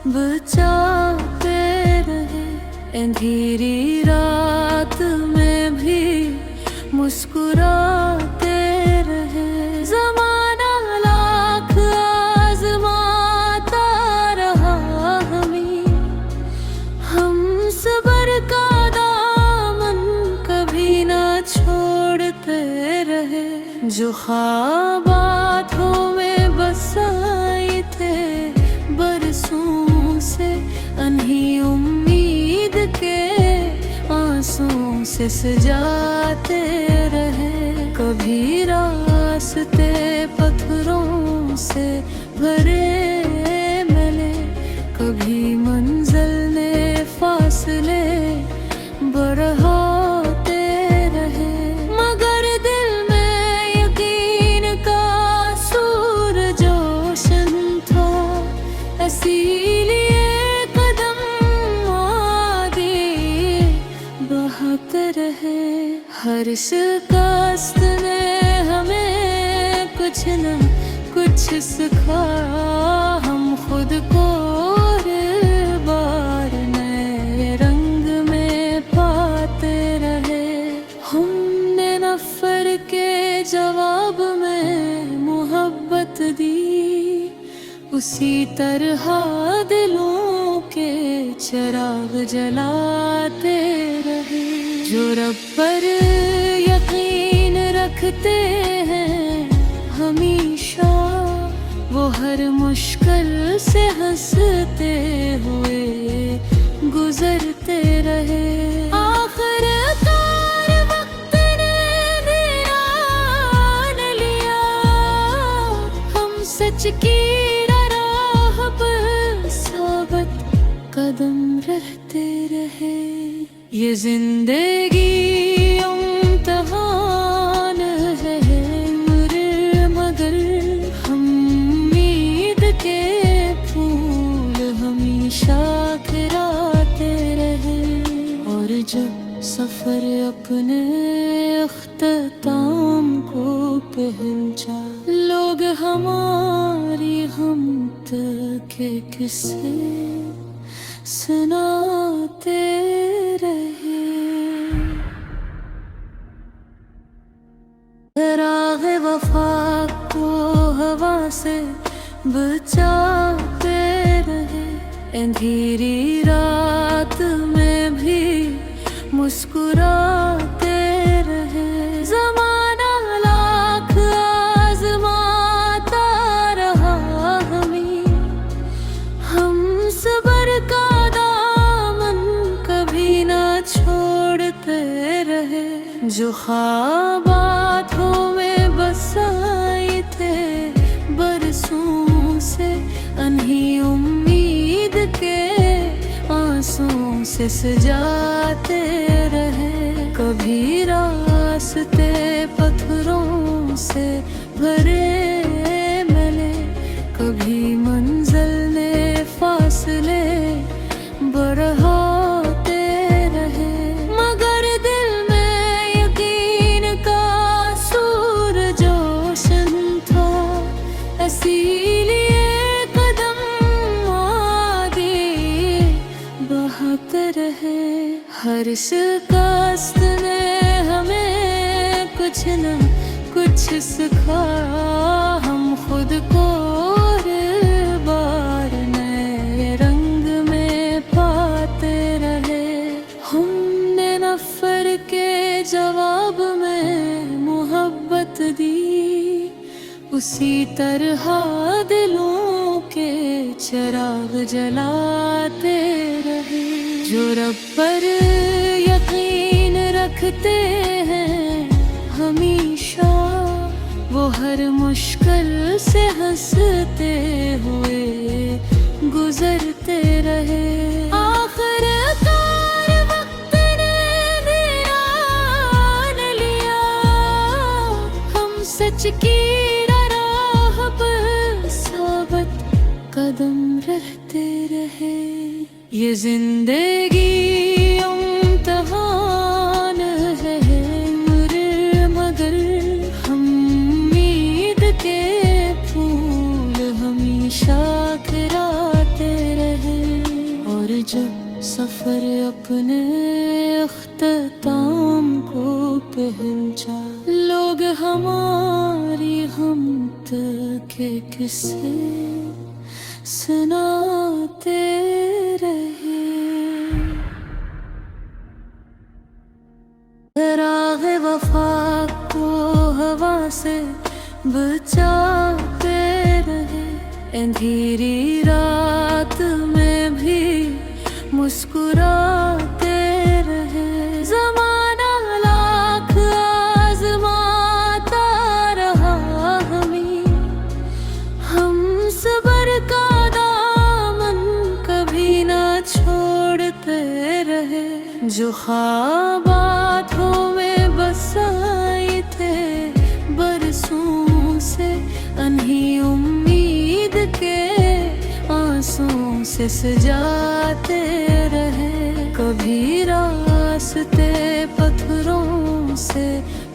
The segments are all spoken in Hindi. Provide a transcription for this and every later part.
बचाते रहे। अंधेरी रात में भी मुस्कुराते रहे। ज़माना लाख आज़माता रहा हमें, हम सब्र का दामन कभी ना छोड़ते रहे। जो ख्वाब आँखों में बसाए थे बरसों से, अन्ही उम्मीद के आंसुओं से सजाते रहे। कभी रास्ते पत्थरों से भरे मिले, कभी मंजिल ने फासले बढ़ाते रहे। मगर दिल में यकीन का सूरज रोशन था, इसीलिए कदम आगे बढ़ाते रहे। हर शिकस्त ने हमें कुछ न कुछ सिखाया, हम खुद को हर बार नए रंग में पाते रहे। हमने नफर के जवाब में मोहब्बत दी, उसी तरह दिलों के चिराग जलाते रहे। जो रब पर यकीन रखते हैं हमेशा, वो हर मुश्किल से हंसते हुए गुजरते रहे। आखिरकार वक्त ने वीरान लिया, हम सच की राह पर साबित कदम रहते रहे। ये जिंदगी इम्तिहान है मगर हम उम्मीद के फूल हमेशा खिलाते रहे। और जब सफर अपने अख्ताम को पहुंचा, लोग हमारी हम तक के किस्से सुनाते रहे। राहे वफा को हवा से बचाते रहे। अंधेरी रात में भी मुस्कुराते रहे। ज़माना लाख आज़माता रहा हमें, हम सब्र का दामन कभी ना छोड़ते रहे। जो ख्वाब आँखों में बसाए थे बरसों से, अन्ही उम्मीद के आंसुओं से सजाते रहे। कभी रास्ते पत्थरों से भरे मिले, कभी मंजिल ने फासले बढ़ाते रहे। मगर दिल में यकीन का सूरज रोशन था, इसीलिए कदम आगे बढ़ाते रहे। हर शिकस्त ने हमें कुछ न कुछ सिखाया, हम खुद को हर बार नए रंग में पाते रहे। हमने नफर के जवाब में मोहब्बत दी, उसी तरह दिलों के चिराग जलाते रहे। जो रब पर यकीन रखते हैं हमेशा, वो हर मुश्किल से हंसते हुए गुजरते रहे। आखिरकार वक्त ने वीरान लिया, हम सच की राह पर साबित कदम रहते रहे। ये जिंदगी इम्तिहान है मगर हम उम्मीद के फूल हमेशा खिलाते रहे। सफर अपने अख्ताम को पहुंचा। लोग हमारी हम के किस्से सुनाते रहे। राहे वफा को हवा से बचाते रहे। अंधेरी रात में भी मुस्कुराते रहे। ज़माना लाख आज़माता रहा हमें, हम सब्र का दामन कभी ना छोड़ते रहे। जो ख्वाब आँखों में बसाए थे बरसों से, अन्ही उम्मीद के आंसुओं से सजाते रहे। कभी रास्ते पत्थरों से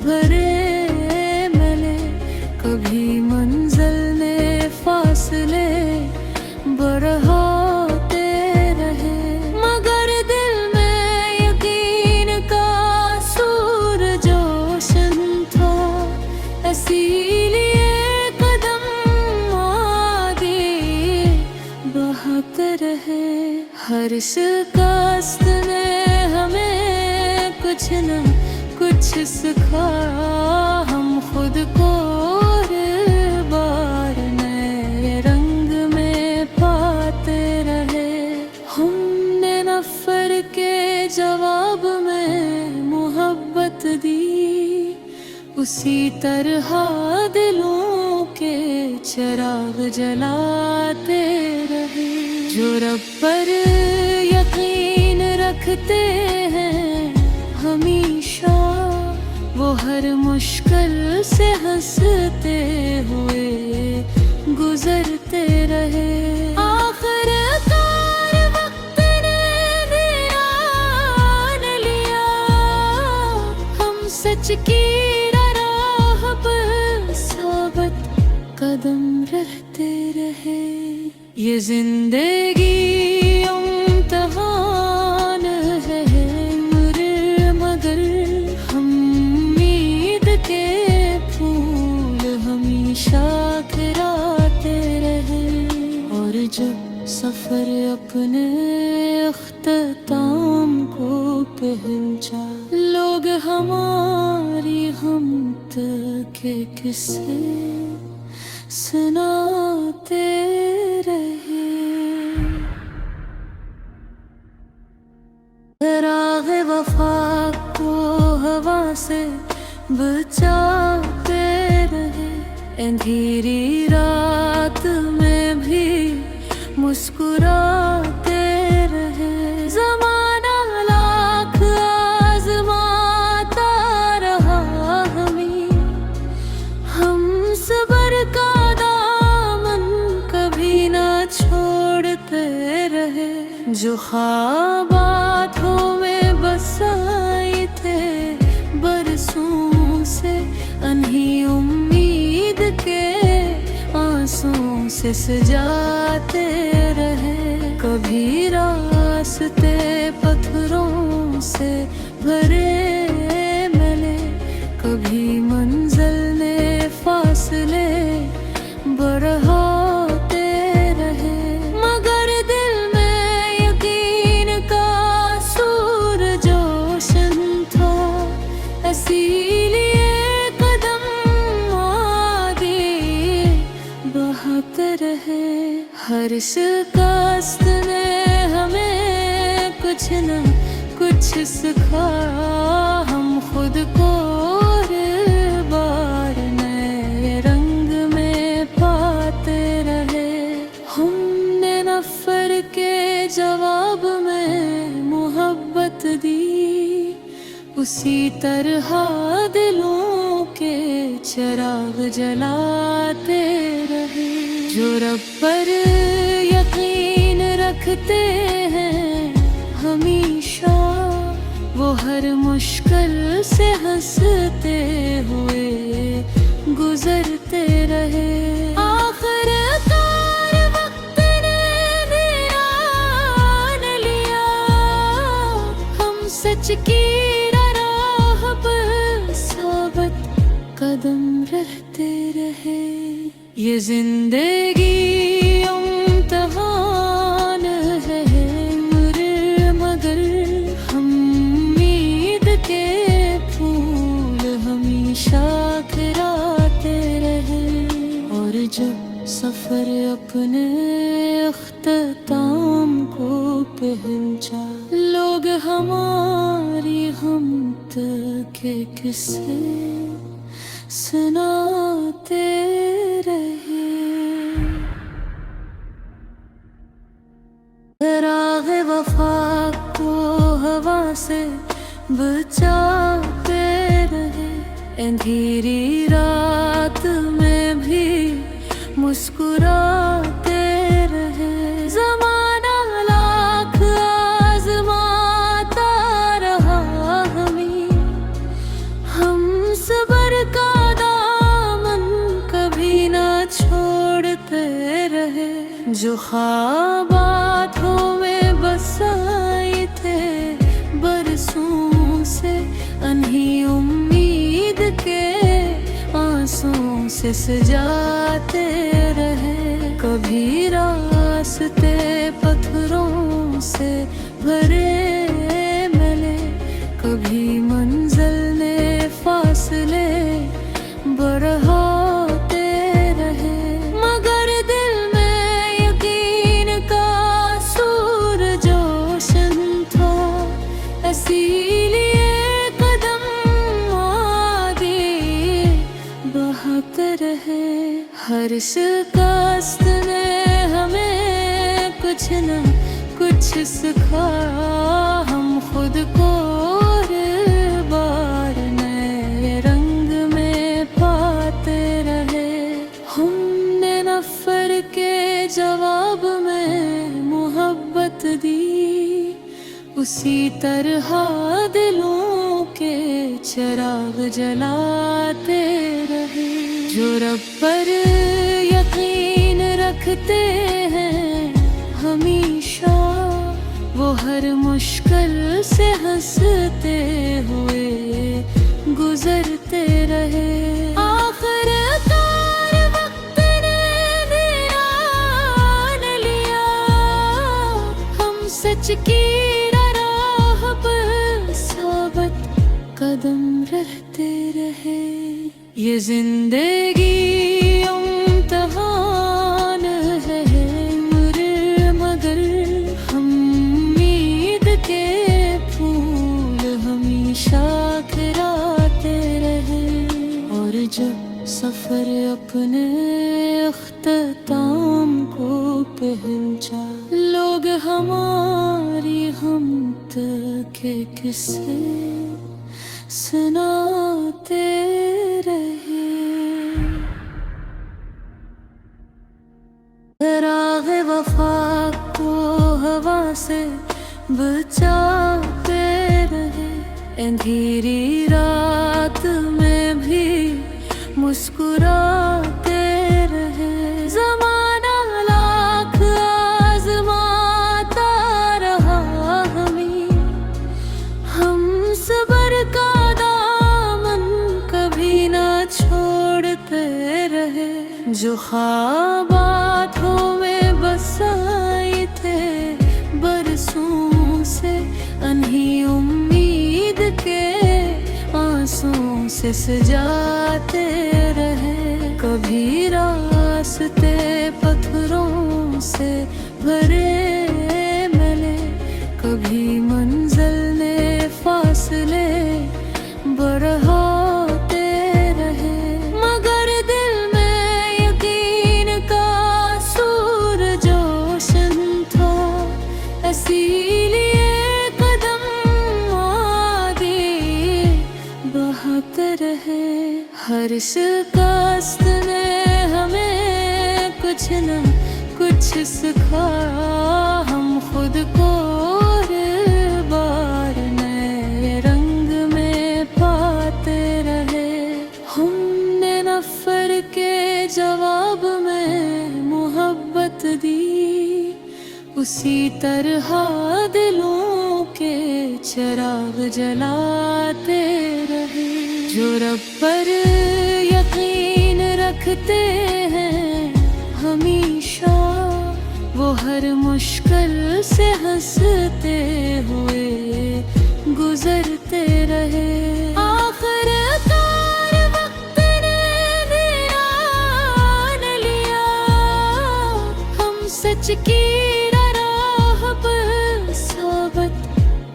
भरे मिले, कभी मंजिल में फासले बढ़ाते रहे। मगर दिल में यकीन का सूरज रोशन था, इसीलिए कदम आगे बढ़ाते रहे। हर शिकस्त ने हमें कुछ न कुछ सिखाया। हम खुद को हर बार नए रंग में पाते रहे। हमने नफर के जवाब में मोहब्बत दी, उसी तरह दिलों के चिराग जलाते रहे। जो रब पर यकीन रखते हैं हमेशा, वो हर मुश्किल से हंसते हुए गुजरते रहे। आखिरकार वक्त ने वीरान लिया, हम सच की राह पर साबित कदम रहते रहे। ये जिंदगी इम्तिहान है मगर हम उम्मीद के फूल हमेशा खिलाते रहे। और जब सफर अपने अख्ताम को पहुंचा, लोग हमारी हम के किस्से सुनाते रहे। राहे वफा को हवा से बचाते रहे। अंधेरी रात में भी मुस्कुराते रहे। ज़माना लाख आज़माता रहा हमें, हम सब्र का दामन कभी ना छोड़ते रहे। जो ख्वाब आँखों में बसाए थे बरसों से, अन्ही उम्मीद के आंसुओं से सजाते रहे। कभी रास्ते पत्थरों से भरे मिले, कभी मंजिल में फासले बढ़ाते रहे। मगर दिल में यकीन का सूरज रोशन था, इसीलिए कदम आगे बढ़ाते रहे। हर शिकस्त ने हमें कुछ न कुछ सिखाया। हम खुद को हर बार नए रंग में पाते रहे। हमने नफर के जवाब में मोहब्बत दी, उसी तरह दिलों के चिराग जलाते रहे। जो रब पर यकीन रखते हैं हमेशा, वो हर मुश्किल से हंसते हुए गुजरते रहे। आखिरकार वक्त ने वीरान लिया, सच की राह पर साबित कदम रहते रहे। ये जिंदगी इम्तिहान है मगर हम उम्मीद के फूल हमेशा खिलाते रहे। और जब सफर अपने अख्ताम को पहुंचा, लोग हमारी हम तक के किस्से सुनाते रहे। राहे वफा को हवा से बचाते रहे। अंधेरी रात में भी मुस्कुराते रहे। ज़माना लाख आज़माता रहा हमें, हम सब्र का दामन कभी ना छोड़ते रहे। जो ख्वाब आँखों में बसाए थे बरसों से, अनही उम्मीद के आंसुओं से सजाते रहे। कभी रास्ते पत्थरों से भरे मिले, कभी मंजिल में फासले बढ़ाते रहे। मगर दिल में यकीन का सूरज रोशन था, इसीलिए कदम आगे बढ़ाते रहे। हर शिकस्त ने हमें कुछ न कुछ सिखाया। हम खुद को हर बार नए रंग में पाते रहे। हमने नफर के जवाब में मोहब्बत दी, उसी तरह दिलों के चिराग जलाते रहे। जो रब पर यकीन रखते हैं हमेशा, वो हर मुश्किल से हंसते हुए गुजरते रहे। आखिरकार वक्त ने वीरान लिया, हम सच की राह पर साबित कदम रहते रहे। ये जिंदगी इम्तिहान है मगर हम उम्मीद के फूल हमेशा खिलाते रहे। और जब सफर अपने अख्ताम को पहुंचा, लोग हमारी हम तक के किस्से सुनाते रहे। राहे वफा को हवा से बचाते रहे। अंधेरी रात में भी मुस्कुराते रहे। ज़माना लाख आज़माता रहा हमें, हम सब्र का दामन कभी ना छोड़ते रहे। जो ख्वाब आँखों में बसाए थे बरसों से, अनही उम्मीद के आंसुओं से सजाते रहे। कभी रास्ते पत्थरों से भरे मिले, कभी मंजिल में फासले बढ़ाते रहे। मगर दिल में यकीन का सूरज रोशन था, इसीलिए कदम आगे बढ़ाते रहे। हर शिकस्त ने हमें कुछ न कुछ सिखाया। हम खुद को हर बार नए रंग में पाते रहे। हमने नफर के जवाब में मोहब्बत दी, उसी तरह दिलों के चिराग जलाते रहे। जो रब पर यकीन रखते हैं हमेशा, वो हर मुश्किल से हंसते हुए गुजरते रहे। आखिरकार वक्त ने वीरान लिया, हम सच की राह पर साबित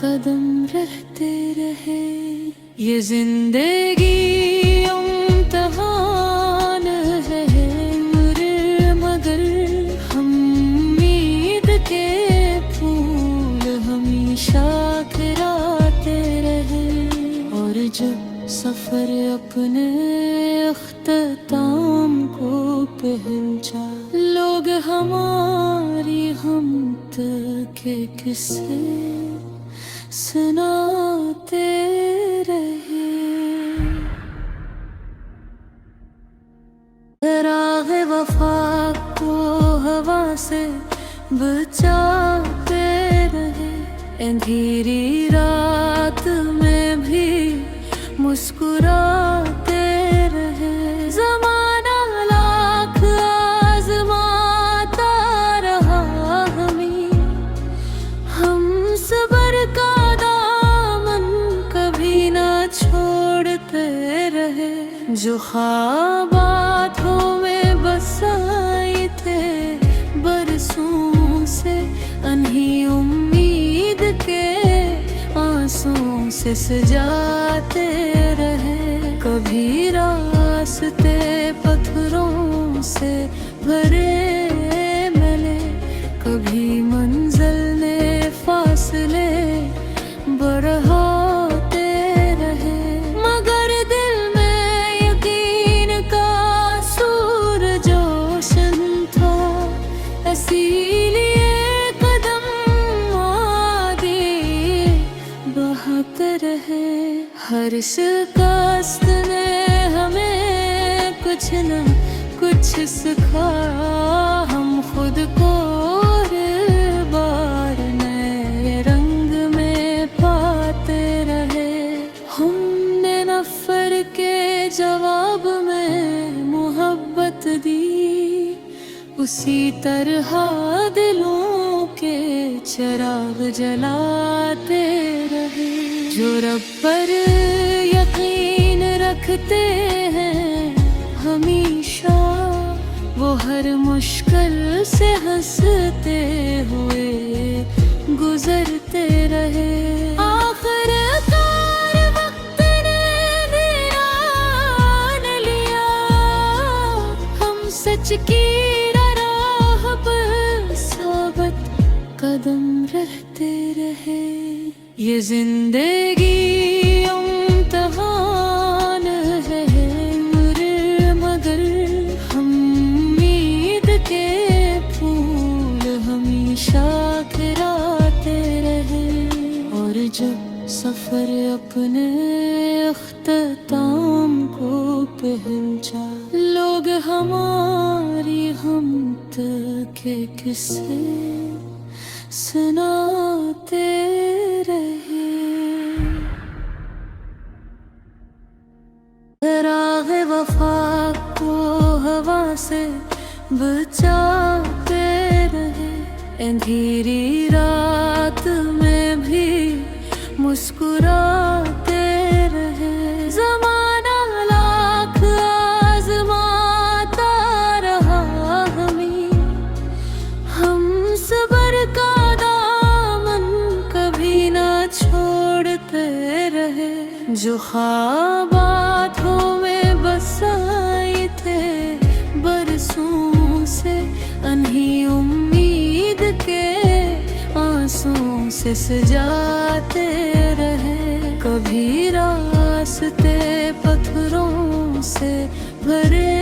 कदम रहते रहे। ये जिंदगी इम्तिहान है मगर हम उम्मीद के फूल हमेशा खिलाते रहे। और जब सफर अपने अख्ताम को पहुंचा, लोग हमारी हमत के किस्से सुनाते रहे। राह वफा को हवा से बचाते रहे। अंधेरी रात में भी मुस्कुराते रहे। ज़माना लाख आज़माता रहा हमें, हम सब्र का दामन कभी ना छोड़ते रहे। जो ख्वाब आँखों में बसाए थे बरसों से, अनही उम्मीद के आंसुओं से सजाते रहे। कभी रास्ते पत्थरों से भरे मिले, कभी मंजिल ने फासले बढ़ाते रहे। मगर दिल में यकीन का सूरज रोशन था, इसीलिए कदम आगे बढ़ाते रहे। हर शिकस्त ने हमें कुछ न कुछ सिखाया, हम खुद को हर बार नए रंग में पाते रहे। हमने नफर के जवाब में मोहब्बत दी, उसी तरह दिलों के चिराग जलाते रहे। जो रब पर यकीन रखते हैं हमेशा, वो हर मुश्किल से हंसते हुए गुजरते रहे। आखिरकार वक्त ने वीरान लिया, हम सच की राह पर साबित कदम रहते रहे। ये जिंदगी इम्तिहान है मगर हम उम्मीद के फूल हमेशा खिलाते रहे। और जब सफर अपने अख्ताम को पहुंचा, लोग हमारी हमत के किस्से सुनाते रहे। राह वफा को हवा से बचाते रहे। अंधेरी रात में भी मुस्कुराते रहे। ज़माना लाख आज़माता रहा हमें, हम सब्र का दामन कभी ना छोड़ते रहे। जो ख्वाब आँखों में बसाए थे बरसों से, अनही उम्मीद के आंसुओं से सजाते रहे। कभी रास्ते पत्थरों से भरे